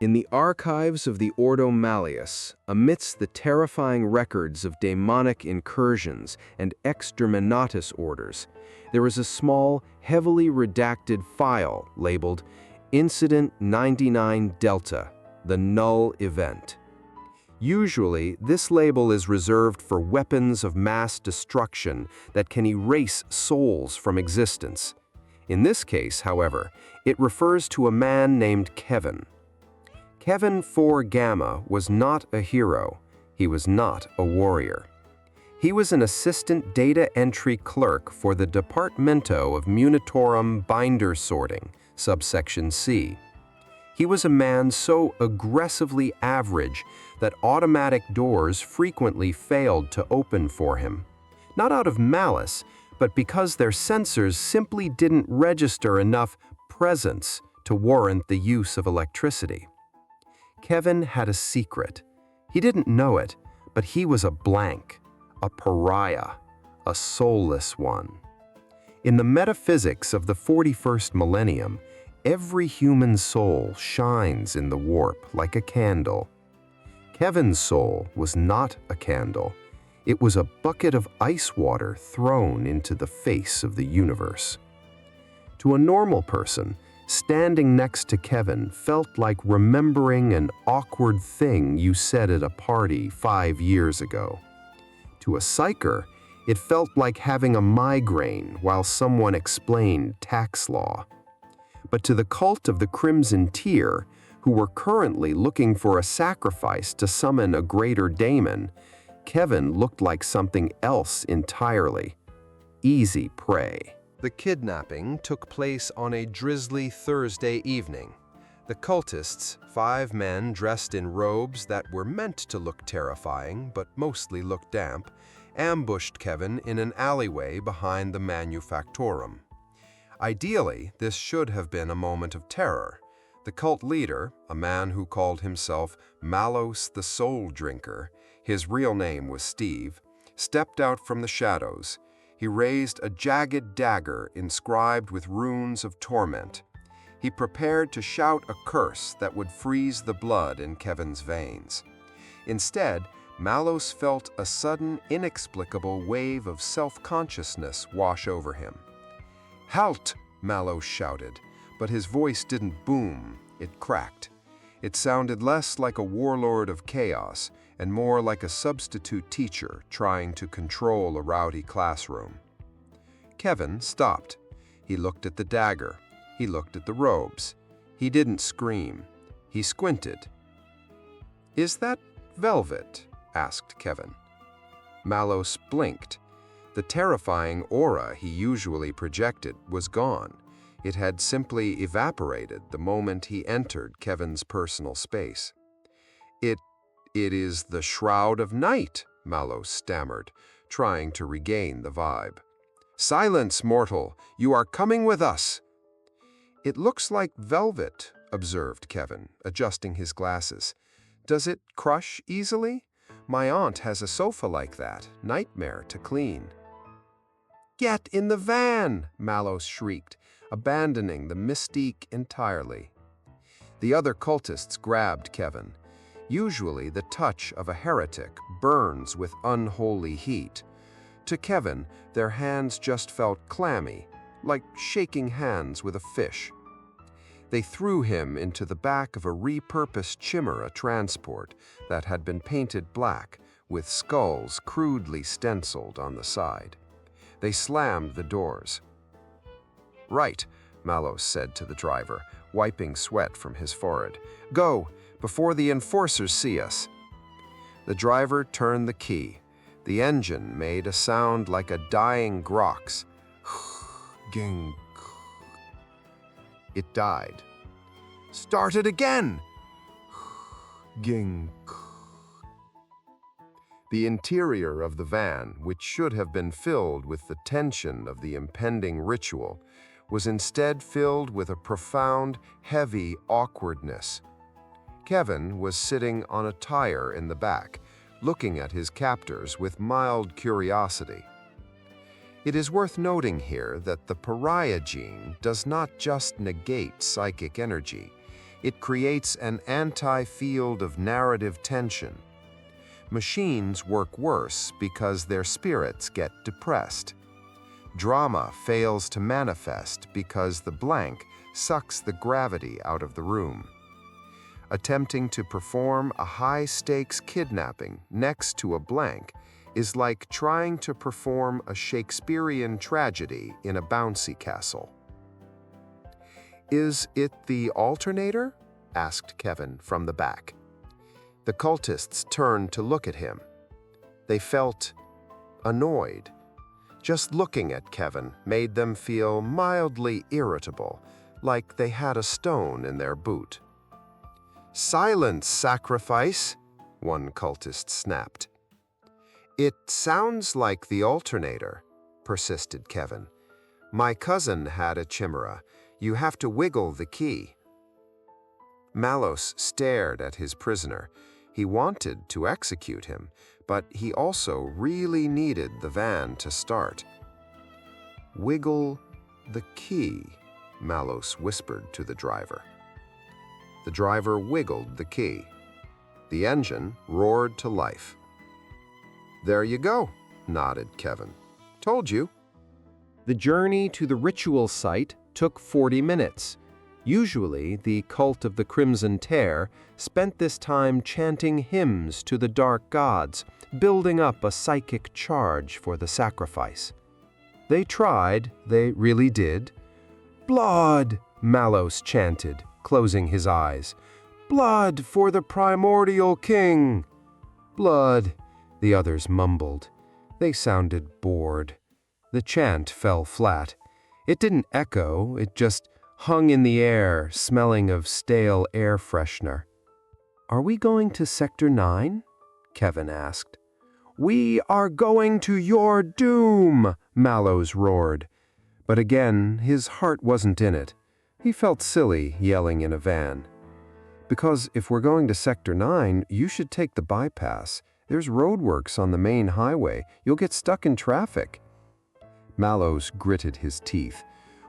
In the archives of the Ordo Malleus, amidst the terrifying records of demonic incursions and exterminatus orders, there is a small, heavily redacted file labeled Incident 99 Delta, the null event. Usually, this label is reserved for weapons of mass destruction that can erase souls from existence. In this case, however, it refers to a man named Kevin. Kevin 4 Gamma was not a hero. He was not a warrior. He was an assistant data entry clerk for the Departamento of Munitorum Binder Sorting, subsection C. He was a man so aggressively average that automatic doors frequently failed to open for him. Not out of malice, but because their sensors simply didn't register enough presence to warrant the use of electricity. Kevin had a secret. He didn't know it, but he was a blank, a pariah, a soulless one. In the metaphysics of the 41st millennium, every human soul shines in the warp like a candle. Kevin's soul was not a candle. It was a bucket of ice water thrown into the face of the universe. To a normal person, standing next to Kevin felt like remembering an awkward thing you said at a party 5 years ago. To a psyker, it felt like having a migraine while someone explained tax law. But to the cult of the Crimson Tier, who were currently looking for a sacrifice to summon a greater daemon, Kevin looked like something else entirely. Easy prey. The kidnapping took place on a drizzly Thursday evening. The cultists, 5 men dressed in robes that were meant to look terrifying but mostly looked damp, ambushed Kevin in an alleyway behind the manufactorum. Ideally, this should have been a moment of terror. The cult leader, a man who called himself Malleus the Soul Drinker, his real name was Steve, stepped out from the shadows. He raised a jagged dagger inscribed with runes of torment. He prepared to shout a curse that would freeze the blood in Kevin's veins. Instead, Malleus felt a sudden, inexplicable wave of self-consciousness wash over him. "Halt!" Malleus shouted, but his voice didn't boom, it cracked. It sounded less like a warlord of chaos and more like a substitute teacher trying to control a rowdy classroom. Kevin stopped. He looked at the dagger. He looked at the robes. He didn't scream. He squinted. "Is that velvet?" asked Kevin. Malleus blinked. The terrifying aura he usually projected was gone. It had simply evaporated the moment he entered Kevin's personal space. It is the Shroud of Night," Malleus stammered, trying to regain the vibe. "Silence, mortal! You are coming with us!" "It looks like velvet," observed Kevin, adjusting his glasses. "Does it crush easily? My aunt has a sofa like that. Nightmare to clean." "Get in the van!" Malleus shrieked, abandoning the mystique entirely. The other cultists grabbed Kevin. Usually, the touch of a heretic burns with unholy heat. To Kevin, their hands just felt clammy, like shaking hands with a fish. They threw him into the back of a repurposed chimera transport that had been painted black, with skulls crudely stenciled on the side. They slammed the doors. "Right," Malleus said to the driver, wiping sweat from his forehead. "Go, before the enforcers see us." The driver turned the key. The engine made a sound like a dying grox. Ging. It died. "Start it again!" Ging. The interior of the van, which should have been filled with the tension of the impending ritual, was instead filled with a profound, heavy awkwardness. Kevin was sitting on a tire in the back, looking at his captors with mild curiosity. It is worth noting here that the Pariah gene does not just negate psychic energy. It creates an anti-field of narrative tension. Machines work worse because their spirits get depressed. Drama fails to manifest because the blank sucks the gravity out of the room. Attempting to perform a high-stakes kidnapping next to a blank is like trying to perform a Shakespearean tragedy in a bouncy castle. "Is it the alternator?" asked Kevin from the back. The cultists turned to look at him. They felt annoyed. Just looking at Kevin made them feel mildly irritable, like they had a stone in their boot. "Silence, sacrifice!" one cultist snapped. "It sounds like the alternator," persisted Kevin. "My cousin had a chimera. You have to wiggle the key." Malleus stared at his prisoner. He wanted to execute him, but he also really needed the van to start. "Wiggle the key," Malleus whispered to the driver. The driver wiggled the key. The engine roared to life. "There you go," nodded Kevin. "Told you." The journey to the ritual site took 40 minutes. Usually, the cult of the Crimson Tear spent this time chanting hymns to the dark gods, building up a psychic charge for the sacrifice. They tried, they really did. "Blood!" Malleus chanted, closing his eyes. "Blood for the primordial king!" "Blood," the others mumbled. They sounded bored. The chant fell flat. It didn't echo, it just hung in the air, smelling of stale air freshener. "Are we going to Sector 9? Kevin asked. "We are going to your doom!" Malleus roared. But again, his heart wasn't in it. He felt silly yelling in a van. "Because if we're going to Sector 9, you should take the bypass. There's roadworks on the main highway. You'll get stuck in traffic." Malleus gritted his teeth.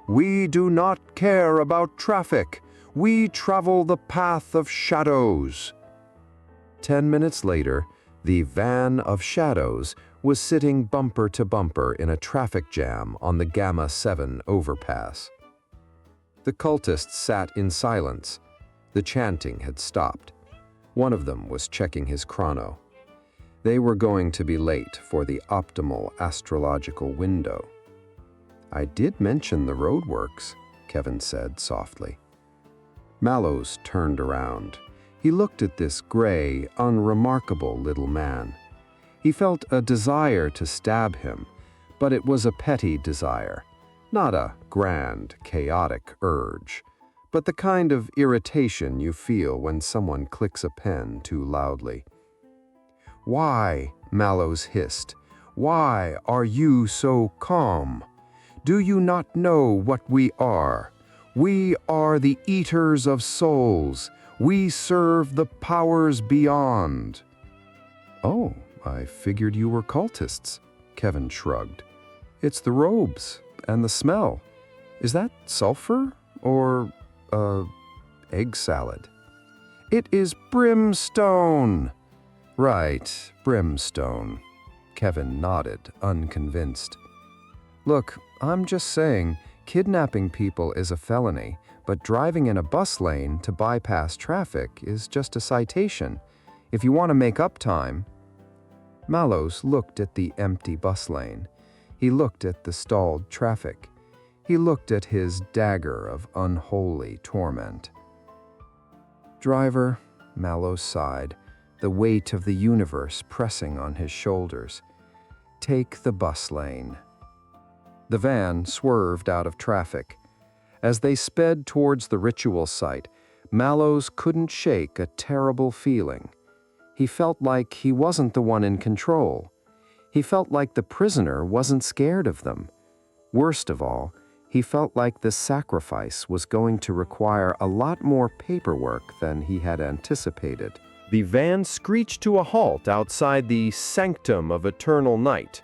"We do not care about traffic. We travel the path of shadows." 10 minutes later, the van of shadows was sitting bumper to bumper in a traffic jam on the Gamma 7 overpass. The cultists sat in silence. The chanting had stopped. One of them was checking his chrono. They were going to be late for the optimal astrological window. "I did mention the roadworks," Kevin said softly. Malleus turned around. He looked at this gray, unremarkable little man. He felt a desire to stab him, but it was a petty desire, not a grand, chaotic urge, but the kind of irritation you feel when someone clicks a pen too loudly. "Why?" Malleus hissed. "Why are you so calm? Do you not know what we are? We are the eaters of souls. We serve the powers beyond." "Oh, I figured you were cultists," Kevin shrugged. "It's the robes and the smell. Is that sulfur or, egg salad?" "It is brimstone." "Right, brimstone." Kevin nodded, unconvinced. "Look, I'm just saying, kidnapping people is a felony, but driving in a bus lane to bypass traffic is just a citation. If you want to make up time." Malleus looked at the empty bus lane. He looked at the stalled traffic. He looked at his dagger of unholy torment. "Driver," Malleus sighed, the weight of the universe pressing on his shoulders, "take the bus lane." The van swerved out of traffic. As they sped towards the ritual site, Malleus couldn't shake a terrible feeling. He felt like he wasn't the one in control. He felt like the prisoner wasn't scared of them. Worst of all, he felt like the sacrifice was going to require a lot more paperwork than he had anticipated. The van screeched to a halt outside the sanctum of eternal night.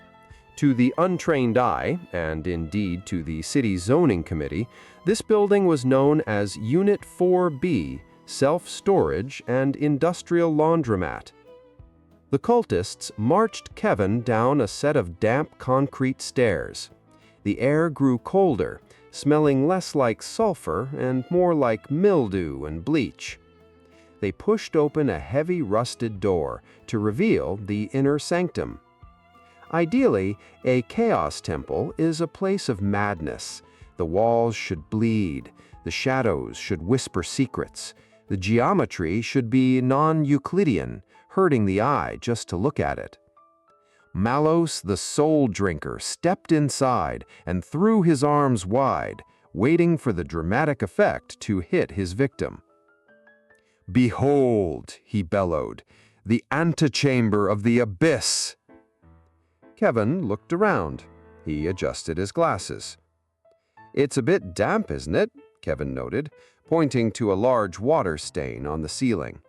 To the untrained eye, and indeed to the city zoning committee, this building was known as Unit 4B, self-storage, and industrial laundromat. The cultists marched Kevin down a set of damp concrete stairs. The air grew colder, smelling less like sulfur and more like mildew and bleach. They pushed open a heavy rusted door to reveal the inner sanctum. Ideally, a chaos temple is a place of madness. The walls should bleed, the shadows should whisper secrets, the geometry should be non-Euclidean, hurting the eye just to look at it. Malleus, the soul drinker, stepped inside and threw his arms wide, waiting for the dramatic effect to hit his victim. "Behold," he bellowed, "the antechamber of the abyss!" Kevin looked around. He adjusted his glasses. "It's a bit damp, isn't it?" Kevin noted, pointing to a large water stain on the ceiling.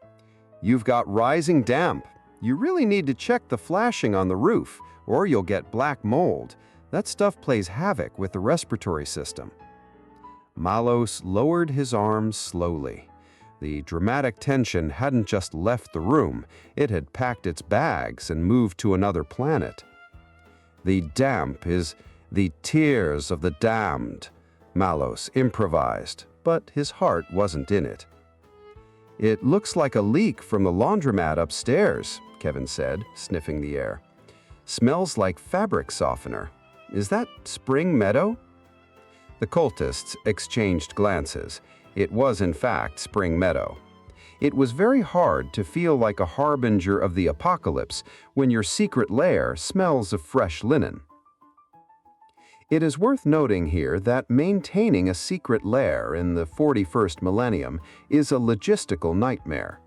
"You've got rising damp. You really need to check the flashing on the roof, or you'll get black mold. That stuff plays havoc with the respiratory system." Malleus lowered his arms slowly. The dramatic tension hadn't just left the room, it had packed its bags and moved to another planet. "The damp is the tears of the damned," Malleus improvised, but his heart wasn't in it. "It looks like a leak from the laundromat upstairs," Kevin said, sniffing the air. "Smells like fabric softener. Is that Spring Meadow?" The cultists exchanged glances. It was in fact Spring Meadow. It was very hard to feel like a harbinger of the apocalypse when your secret lair smells of fresh linen. It is worth noting here that maintaining a secret lair in the 41st millennium is a logistical nightmare.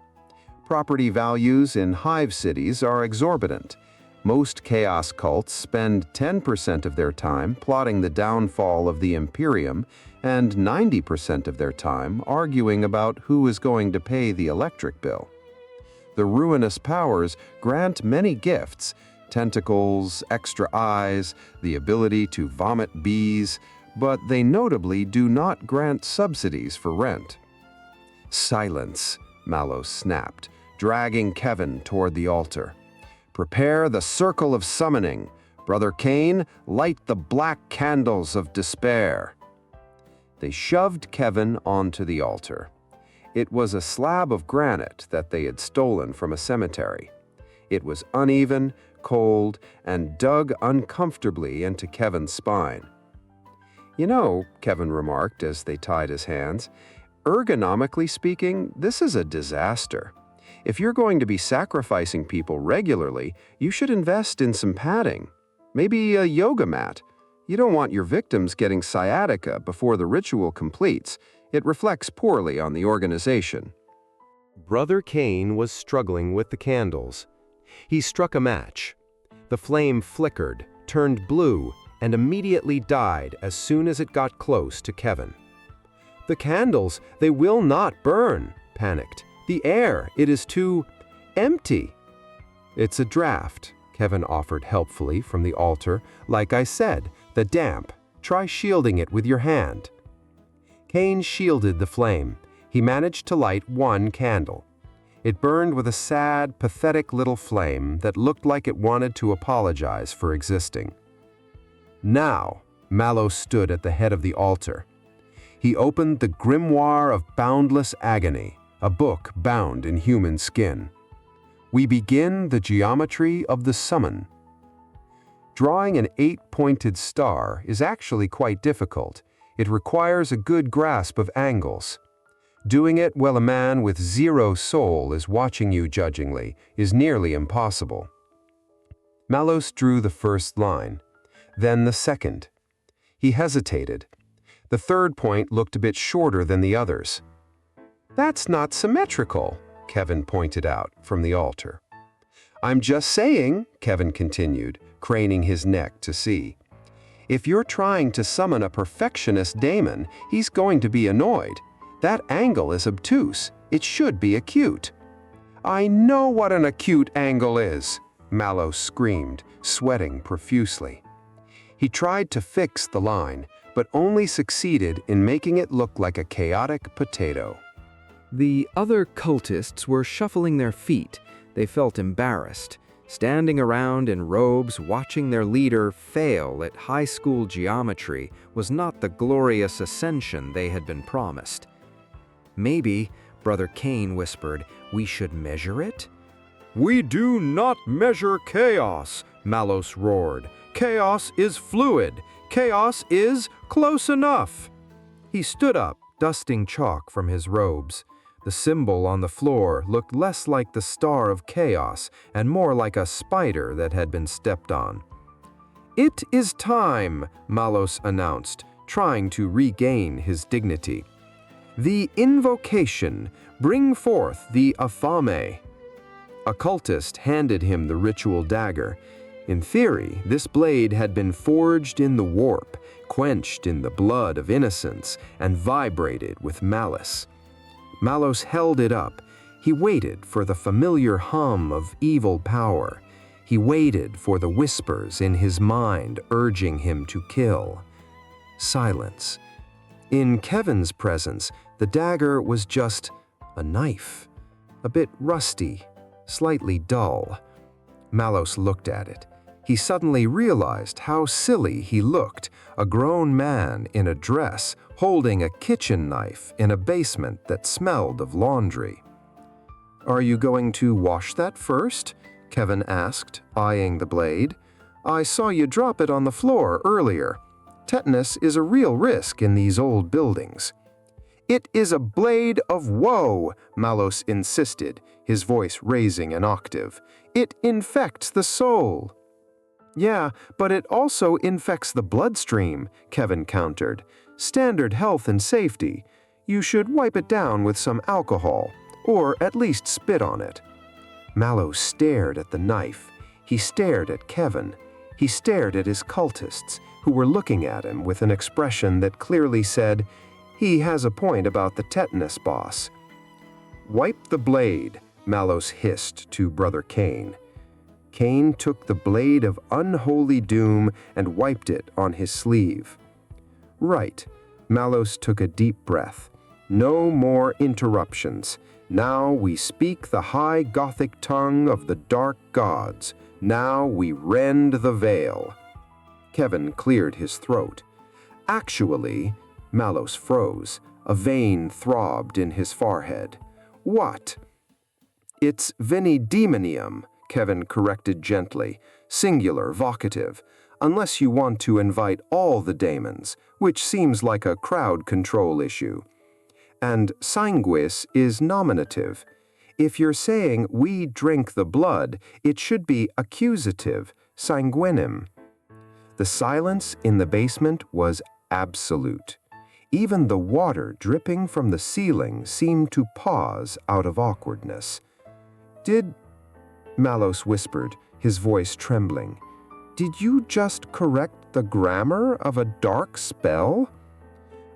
Property values in hive cities are exorbitant. Most chaos cults spend 10% of their time plotting the downfall of the Imperium and 90% of their time arguing about who is going to pay the electric bill. The ruinous powers grant many gifts: tentacles, extra eyes, the ability to vomit bees, but they notably do not grant subsidies for rent. "Silence," Malleus snapped, dragging Kevin toward the altar. "Prepare the circle of summoning. Brother Cain, light the black candles of despair." They shoved Kevin onto the altar. It was a slab of granite that they had stolen from a cemetery. It was uneven, cold, and dug uncomfortably into Kevin's spine. "You know," Kevin remarked as they tied his hands, "ergonomically speaking, this is a disaster. If you're going to be sacrificing people regularly, you should invest in some padding. Maybe a yoga mat. You don't want your victims getting sciatica before the ritual completes. It reflects poorly on the organization." Brother Cain was struggling with the candles. He struck a match. The flame flickered, turned blue, and immediately died as soon as it got close to Kevin. "The candles, they will not burn," panicked. "The air, it is too empty." "It's a draft," Kevin offered helpfully from the altar. "Like I said, the damp. Try shielding it with your hand." Cain shielded the flame. He managed to light one candle. It burned with a sad, pathetic little flame that looked like it wanted to apologize for existing. Now, Malleus stood at the head of the altar. He opened the Grimoire of Boundless Agony, a book bound in human skin. We begin the geometry of the summon. Drawing an 8-pointed star is actually quite difficult. It requires a good grasp of angles. Doing it while a man with zero soul is watching you judgingly is nearly impossible. Malleus drew the first line, then the second. He hesitated. The third point looked a bit shorter than the others. "That's not symmetrical," Kevin pointed out from the altar. "I'm just saying," Kevin continued, craning his neck to see. "If you're trying to summon a perfectionist daemon, he's going to be annoyed. That angle is obtuse. It should be acute." "I know what an acute angle is," Malleus screamed, sweating profusely. He tried to fix the line, but only succeeded in making it look like a chaotic potato. The other cultists were shuffling their feet. They felt embarrassed, standing around in robes watching their leader fail at high school geometry was not the glorious ascension they had been promised. "Maybe," Brother Cain whispered, "we should measure it?" "We do not measure chaos," Malleus roared. "Chaos is fluid. Chaos is close enough." He stood up, dusting chalk from his robes. The symbol on the floor looked less like the star of chaos and more like a spider that had been stepped on. "It is time," Malleus announced, trying to regain his dignity. "The invocation, bring forth the affame." A cultist handed him the ritual dagger. In theory, this blade had been forged in the warp, quenched in the blood of innocence, and vibrated with malice. Malleus held it up. He waited for the familiar hum of evil power. He waited for the whispers in his mind urging him to kill. Silence. In Kevin's presence, the dagger was just a knife, a bit rusty, slightly dull. Malleus looked at it. He suddenly realized how silly he looked, a grown man in a dress holding a kitchen knife in a basement that smelled of laundry. "Are you going to wash that first?" Kevin asked, eyeing the blade. "I saw you drop it on the floor earlier. Tetanus is a real risk in these old buildings." "It is a blade of woe," Malleus insisted, his voice raising an octave. "It infects the soul." "Yeah, but it also infects the bloodstream," Kevin countered. "Standard health and safety. You should wipe it down with some alcohol, or at least spit on it." Malleus stared at the knife. He stared at Kevin. He stared at his cultists, who were looking at him with an expression that clearly said, "He has a point about the tetanus, boss." "Wipe the blade," Malleus hissed to Brother Cain. Cain took the blade of unholy doom and wiped it on his sleeve. "Right." Malleus took a deep breath. "No more interruptions. Now we speak the high Gothic tongue of the dark gods. Now we rend the veil." Kevin cleared his throat. "Actually," Malleus froze. A vein throbbed in his forehead. "What?" "It's veni demonium," Kevin corrected gently, singular vocative, "unless you want to invite all the daemons, which seems like a crowd control issue. And sanguis is nominative. If you're saying we drink the blood, it should be accusative, sanguinem." The silence in the basement was absolute. Even the water dripping from the ceiling seemed to pause out of awkwardness. "Did," Malleus whispered, his voice trembling, "did you just correct the grammar of a dark spell?"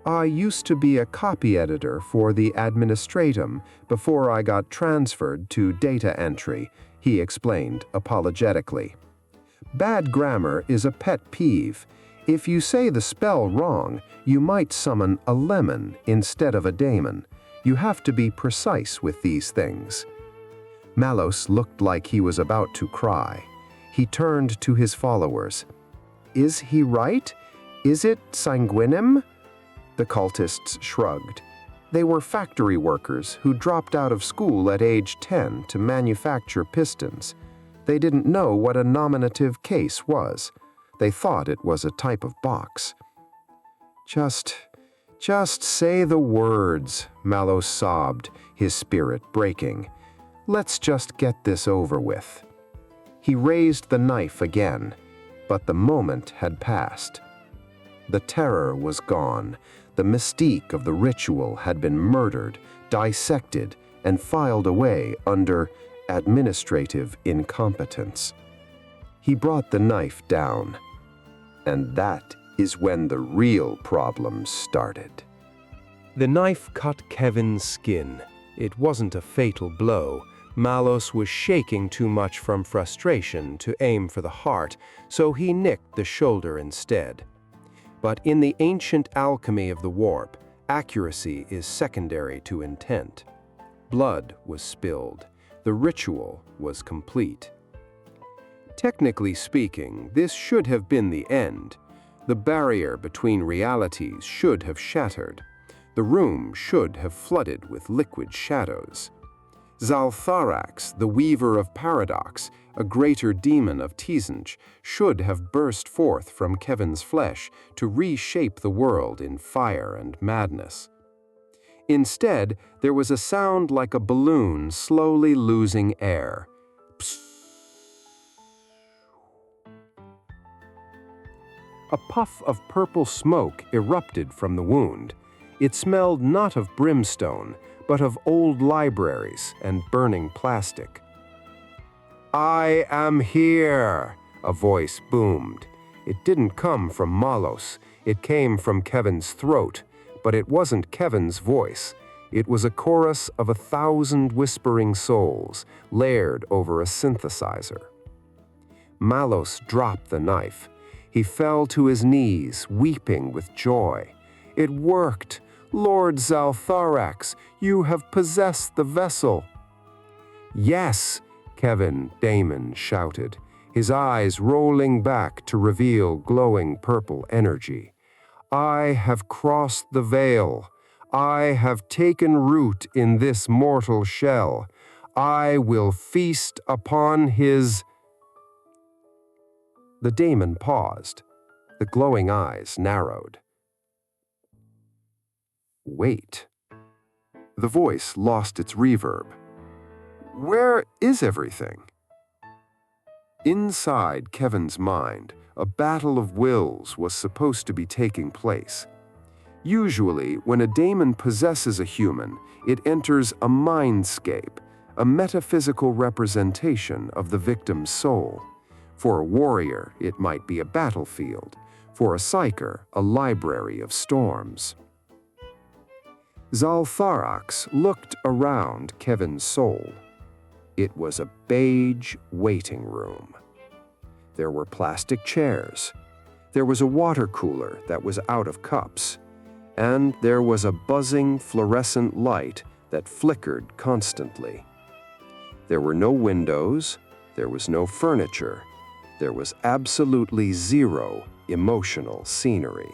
"I used to be a copy editor for the administratum before I got transferred to data entry," he explained apologetically. "Bad grammar is a pet peeve. If you say the spell wrong, you might summon a lemon instead of a daemon. You have to be precise with these things." Malleus looked like he was about to cry. He turned to his followers. "Is he right? Is it sanguinem?" The cultists shrugged. They were factory workers who dropped out of school at age 10 to manufacture pistons. They didn't know what a nominative case was. They thought it was a type of box. Just say the words," Malleus sobbed, his spirit breaking. "Let's just get this over with." He raised the knife again, but the moment had passed. The terror was gone. The mystique of the ritual had been murdered, dissected, and filed away under administrative incompetence. He brought the knife down, and that is when the real problems started. The knife cut Kevin's skin. It wasn't a fatal blow. Malleus was shaking too much from frustration to aim for the heart, so he nicked the shoulder instead. But in the ancient alchemy of the warp, accuracy is secondary to intent. Blood was spilled. The ritual was complete. Technically speaking, this should have been the end. The barrier between realities should have shattered. The room should have flooded with liquid shadows. Zaltharax, the weaver of paradox, a greater demon of Tzeentch, should have burst forth from Kevin's flesh to reshape the world in fire and madness. Instead, there was a sound like a balloon slowly losing air. A puff of purple smoke erupted from the wound. It smelled not of brimstone, but of old libraries and burning plastic. "I am here," a voice boomed. It didn't come from Malleus. It came from Kevin's throat, but it wasn't Kevin's voice. It was a chorus of 1,000 whispering souls, layered over a synthesizer. Malleus dropped the knife. He fell to his knees, weeping with joy. "It worked! Lord Zaltharax, you have possessed the vessel." "Yes," Kevin Daemon shouted, his eyes rolling back to reveal glowing purple energy. "I have crossed the veil. I have taken root in this mortal shell. I will feast upon his—" The Daemon paused. The glowing eyes narrowed. "Wait." The voice lost its reverb. "Where is everything?" Inside Kevin's mind, a battle of wills was supposed to be taking place. Usually, when a daemon possesses a human, it enters a mindscape, a metaphysical representation of the victim's soul. For a warrior, it might be a battlefield. For a psyker, a library of storms. Zaltharax looked around Kevin's soul. It was a beige waiting room. There were plastic chairs. There was a water cooler that was out of cups. And there was a buzzing fluorescent light that flickered constantly. There were no windows. There was no furniture. There was absolutely zero emotional scenery.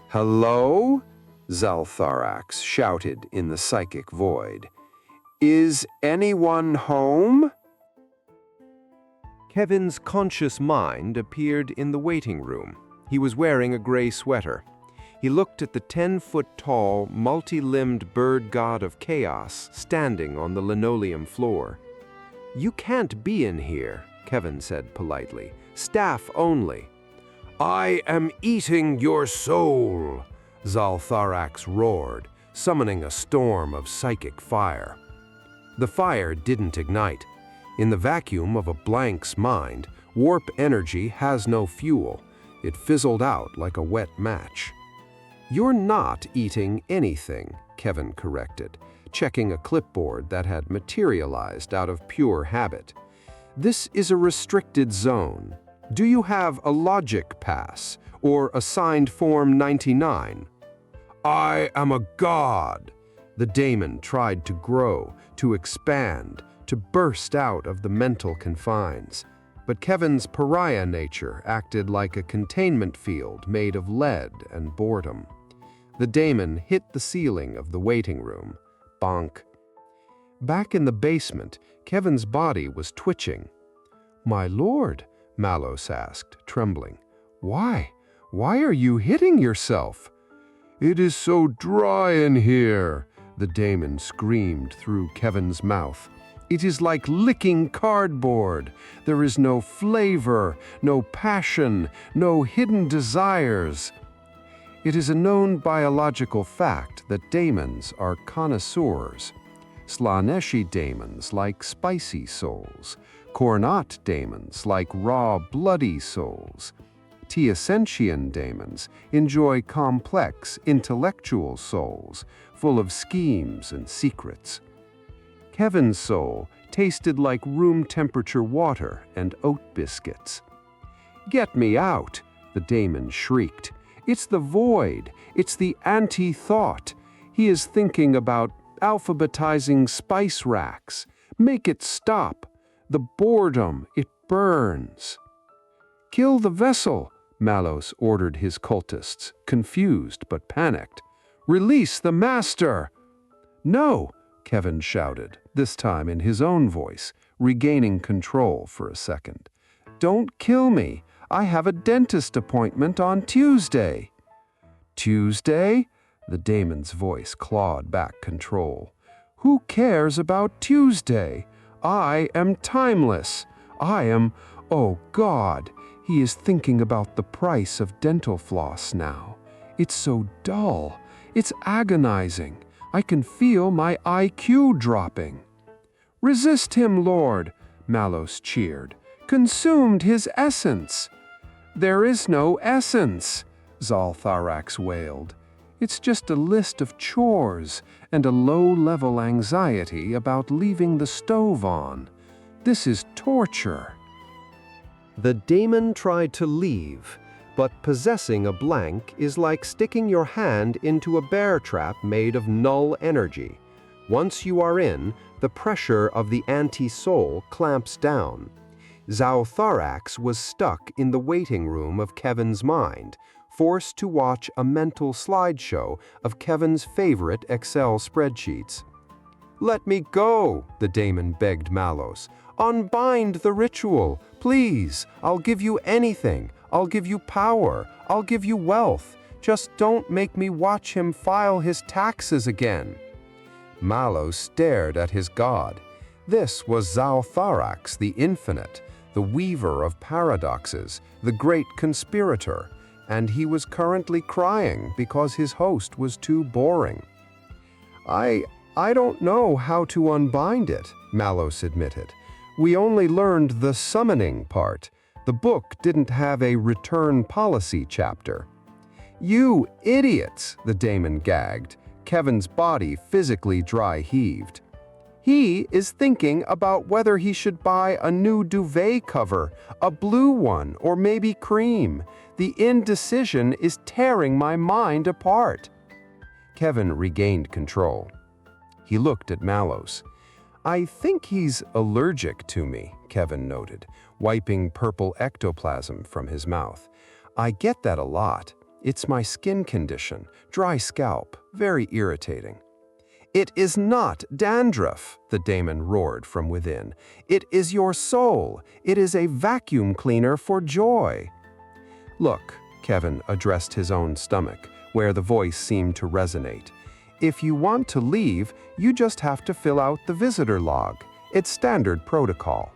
"Hello?" Zaltharax shouted in the psychic void. "Is anyone home?" Kevin's conscious mind appeared in the waiting room. He was wearing a gray sweater. He looked at the 10-foot-tall, multi-limbed bird god of chaos standing on the linoleum floor. "You can't be in here," Kevin said politely. "Staff only." "I am eating your soul," Zaltharax roared, summoning a storm of psychic fire. The fire didn't ignite. In the vacuum of a blank's mind, warp energy has no fuel. It fizzled out like a wet match. "You're not eating anything," Kevin corrected, checking a clipboard that had materialized out of pure habit. "This is a restricted zone. Do you have a logic pass or a signed Form 99? "I am a god." The daemon tried to grow, to expand, to burst out of the mental confines. But Kevin's pariah nature acted like a containment field made of lead and boredom. The daemon hit the ceiling of the waiting room. Bonk. Back in the basement, Kevin's body was twitching. "My lord," Malleus asked, trembling. Why? Why are you hitting yourself?" "It is so dry in here," the daemon screamed through Kevin's mouth. "It is like licking cardboard. There is no flavor, no passion, no hidden desires." It is a known biological fact that daemons are connoisseurs. Slaaneshi daemons like spicy souls. Coronat daemons like raw, bloody souls. Tzeentchian daemons enjoy complex, intellectual souls, full of schemes and secrets. Kevin's soul tasted like room-temperature water and oat biscuits. "Get me out," the daemon shrieked. "It's the void. It's the anti-thought. He is thinking about alphabetizing spice racks. Make it stop. The boredom, it burns. Kill the vessel, Malleus ordered his cultists, confused but panicked. Release the master! No, Kevin shouted, this time in his own voice, regaining control for a second. Don't kill me. I have a dentist appointment on Tuesday. Tuesday? The daemon's voice clawed back control. Who cares about Tuesday? I am timeless. I am, oh God, he is thinking about the price of dental floss now. It's so dull. It's agonizing. I can feel my IQ dropping. Resist him, Lord, Malleus cheered. Consumed his essence. There is no essence, Zaltharax wailed. It's just a list of chores and a low-level anxiety about leaving the stove on. This is torture. The daemon tried to leave, but possessing a blank is like sticking your hand into a bear trap made of null energy. Once you are in, the pressure of the anti-soul clamps down. Zaltharax was stuck in the waiting room of Kevin's mind, forced to watch a mental slideshow of Kevin's favorite Excel spreadsheets. Let me go, the daemon begged Malleus. Unbind the ritual, please. I'll give you anything. I'll give you power. I'll give you wealth. Just don't make me watch him file his taxes again. Malleus stared at his god. This was Zaltharax the Infinite, the weaver of paradoxes, the great conspirator, and he was currently crying because his host was too boring. I don't know how to unbind it, Malleus admitted. We only learned the summoning part. The book didn't have a return policy chapter. You idiots, the daemon gagged. Kevin's body physically dry heaved. He is thinking about whether he should buy a new duvet cover, a blue one, or maybe cream. The indecision is tearing my mind apart. Kevin regained control. He looked at Malleus. I think he's allergic to me, Kevin noted, wiping purple ectoplasm from his mouth. I get that a lot. It's my skin condition, dry scalp, very irritating. It is not dandruff, the daemon roared from within. It is your soul. It is a vacuum cleaner for joy. Look, Kevin addressed his own stomach, where the voice seemed to resonate. If you want to leave, you just have to fill out the visitor log. It's standard protocol.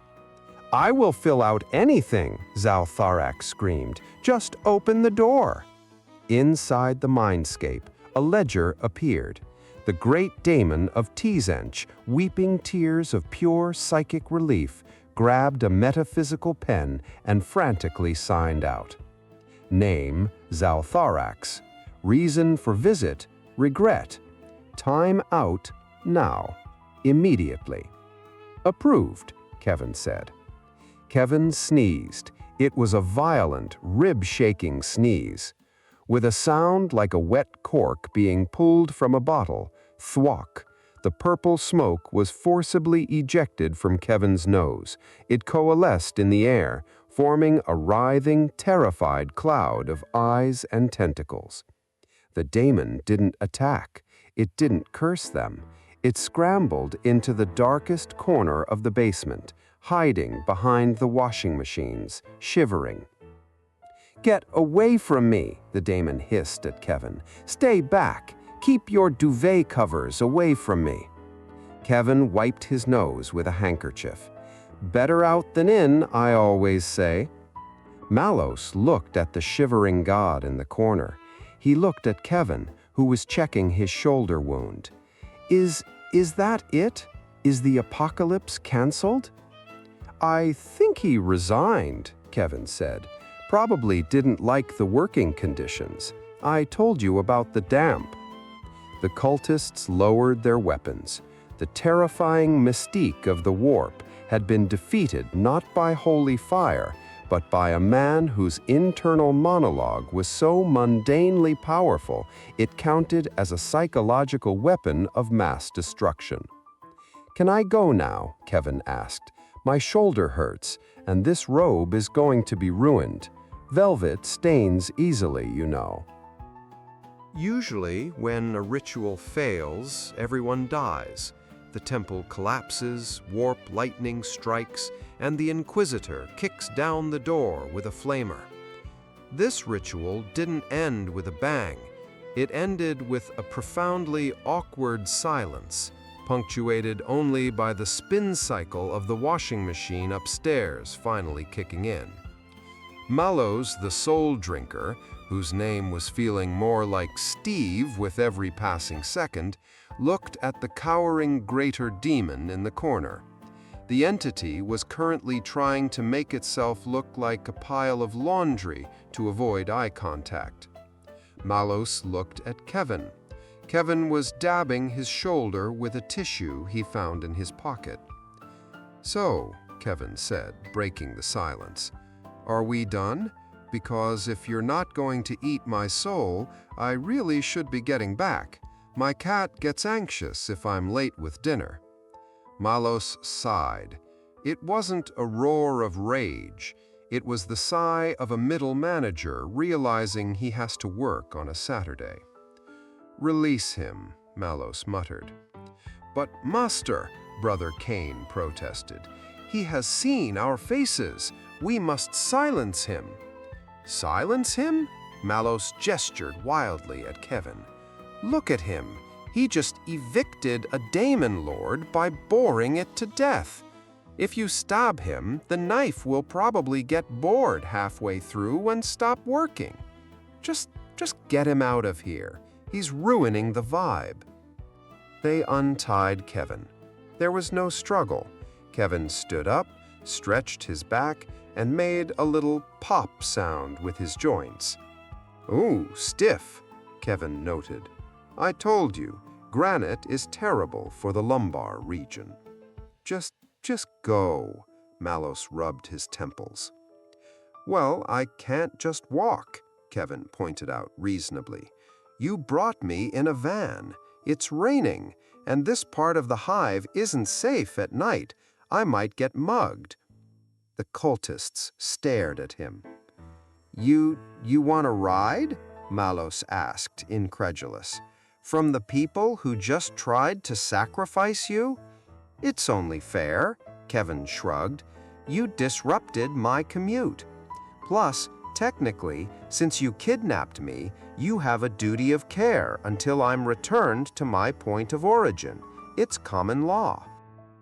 I will fill out anything, Zaltharax screamed. Just open the door. Inside the mindscape, a ledger appeared. The Great Daemon of Tzeentch, weeping tears of pure psychic relief, grabbed a metaphysical pen and frantically signed out. Name, Zaltharax. Reason for visit, regret. Time out, now. Immediately. Approved, Kevin said. Kevin sneezed. It was a violent, rib-shaking sneeze. With a sound like a wet cork being pulled from a bottle, thwack, the purple smoke was forcibly ejected from Kevin's nose. It coalesced in the air, forming a writhing, terrified cloud of eyes and tentacles. The daemon didn't attack. It didn't curse them. It scrambled into the darkest corner of the basement, hiding behind the washing machines, shivering. Get away from me, the daemon hissed at Kevin. Stay back. Keep your duvet covers away from me. Kevin wiped his nose with a handkerchief. Better out than in, I always say. Malleus looked at the shivering god in the corner. He looked at Kevin, who was checking his shoulder wound. Is that it? Is the apocalypse canceled? I think he resigned, Kevin said. Probably didn't like the working conditions. I told you about the damp. The cultists lowered their weapons. The terrifying mystique of the warp had been defeated not by holy fire, but by a man whose internal monologue was so mundanely powerful it counted as a psychological weapon of mass destruction. "Can I go now?" Kevin asked. "My shoulder hurts, and this robe is going to be ruined. Velvet stains easily, you know." Usually, when a ritual fails, everyone dies. The temple collapses, warp lightning strikes, and the Inquisitor kicks down the door with a flamer. This ritual didn't end with a bang. It ended with a profoundly awkward silence, punctuated only by the spin cycle of the washing machine upstairs finally kicking in. Malleus, the soul drinker, whose name was feeling more like Steve with every passing second, looked at the cowering Greater Demon in the corner. The entity was currently trying to make itself look like a pile of laundry to avoid eye contact. Malleus looked at Kevin. Kevin was dabbing his shoulder with a tissue he found in his pocket. "So," Kevin said, breaking the silence, "are we done? Because if you're not going to eat my soul, I really should be getting back. My cat gets anxious if I'm late with dinner." Malleus sighed. It wasn't a roar of rage. It was the sigh of a middle manager realizing he has to work on a Saturday. "Release him," Malleus muttered. "But master," Brother Cain protested, "he has seen our faces. We must silence him." "Silence him?" Malleus gestured wildly at Kevin. "Look at him. He just evicted a Daemon lord by boring it to death. If you stab him, the knife will probably get bored halfway through and stop working. Just get him out of here. He's ruining the vibe." They untied Kevin. There was no struggle. Kevin stood up, stretched his back, and made a little pop sound with his joints. "Ooh, stiff," Kevin noted. "I told you, granite is terrible for the lumbar region." Just go," Malleus rubbed his temples. "Well, I can't just walk," Kevin pointed out reasonably. "You brought me in a van. It's raining, and this part of the hive isn't safe at night. I might get mugged." The cultists stared at him. You want to ride?" Malleus asked, incredulous. "From the people who just tried to sacrifice you?" "It's only fair," Kevin shrugged. "You disrupted my commute. Plus, technically, since you kidnapped me, you have a duty of care until I'm returned to my point of origin. It's common law."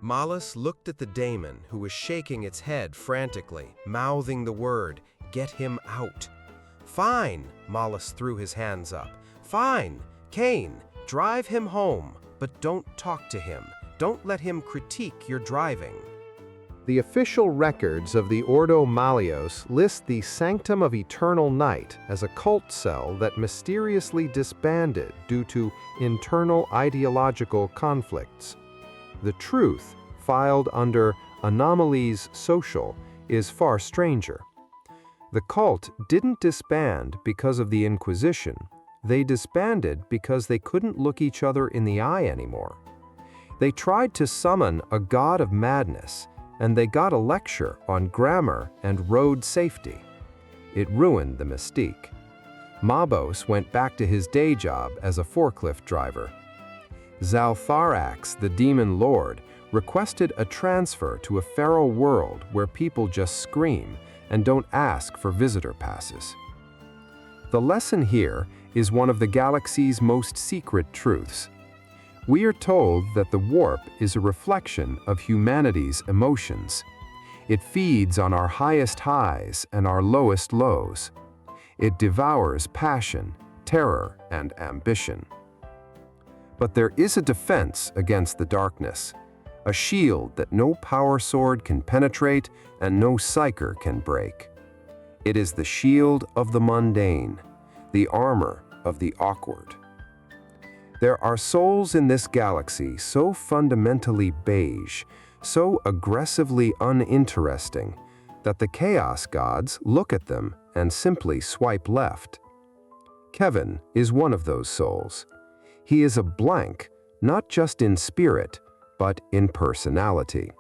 Malleus looked at the daemon, who was shaking its head frantically, mouthing the word, "Get him out." "Fine," Malleus threw his hands up. "Fine. Cain, drive him home, but don't talk to him. Don't let him critique your driving." The official records of the Ordo Malleus list the Sanctum of Eternal Night as a cult cell that mysteriously disbanded due to internal ideological conflicts. The truth, filed under Anomalies Social, is far stranger. The cult didn't disband because of the Inquisition. They disbanded because they couldn't look each other in the eye anymore. They tried to summon a god of madness, and they got a lecture on grammar and road safety. It ruined the mystique. Mabos went back to his day job as a forklift driver. Zaltharax, the demon lord, requested a transfer to a feral world where people just scream and don't ask for visitor passes. The lesson here is one of the galaxy's most secret truths. We are told that the warp is a reflection of humanity's emotions. It feeds on our highest highs and our lowest lows. It devours passion, terror, and ambition. But there is a defense against the darkness, a shield that no power sword can penetrate and no psyker can break. It is the shield of the mundane, the armor of the awkward. There are souls in this galaxy so fundamentally beige, so aggressively uninteresting, that the chaos gods look at them and simply swipe left. Kevin is one of those souls. He is a blank, not just in spirit, but in personality.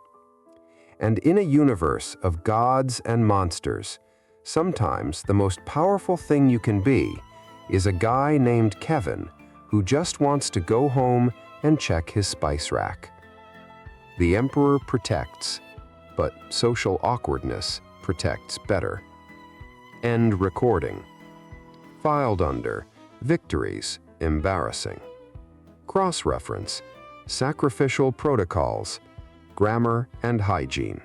And in a universe of gods and monsters, sometimes the most powerful thing you can be is a guy named Kevin who just wants to go home and check his spice rack. The Emperor protects, but social awkwardness protects better. End recording. Filed under Victories Embarrassing. Cross-reference Sacrificial Protocols, Grammar and Hygiene.